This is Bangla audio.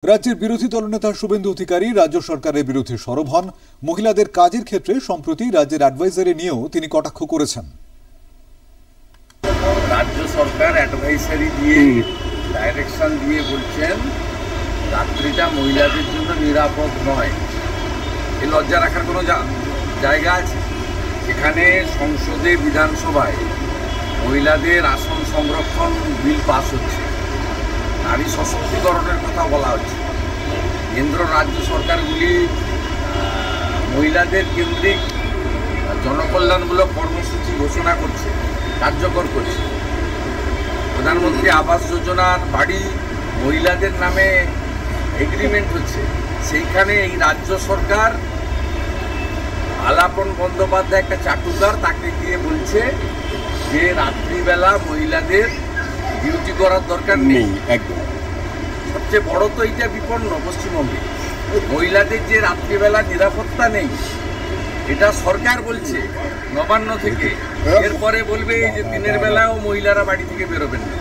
রাজ্যের বিরোধী দলনেতা শুভেন্দু অধিকারী রাজ্য সরকারের বিরুদ্ধে সরব হন। মহিলাদের কাজের ক্ষেত্রে সম্প্রতি রাজ্যের অ্যাডভাইজারি নিয়েও তিনি কটাক্ষ করেছেন। রাজ্য সরকার অ্যাডভাইসারি দিয়ে ডাইরেকশন দিয়ে বলছেন রাত্রিটা মহিলাদের জন্য নিরাপদ নয়। এই লজ্জা রাখার কোনো জায়গা আছে? এখানে সংসদে বিধানসভায় মহিলাদের আসন সংরক্ষণ বিল পাস হচ্ছে, নারী সশক্তিকরণের কথা বলা হচ্ছে। কেন্দ্র রাজ্য সরকারগুলি মহিলাদের কেন্দ্রিক জনকল্যাণমূলক কর্মসূচি ঘোষণা করছে, কার্যকর করছে। প্রধানমন্ত্রী আবাস যোজনার বাড়ি মহিলাদের নামে এগ্রিমেন্ট হচ্ছে, সেইখানে এই রাজ্য সরকার আলাপন বন্দ্যোপাধ্যায় একটা চাটুকার, তাকে গিয়ে বলছে যে রাত্রিবেলা মহিলাদের ডিউটি করার দরকার নেই। একদম সবচেয়ে বড় তো এইটা বিপন্ন পশ্চিমবঙ্গে, মহিলাদের যে রাত্রিবেলা নিরাপত্তা নেই, এটা সরকার বলছে নবান্ন থেকে। এরপরে বলবে যে দিনের বেলাও মহিলারা বাড়ি থেকে বেরোবেন না।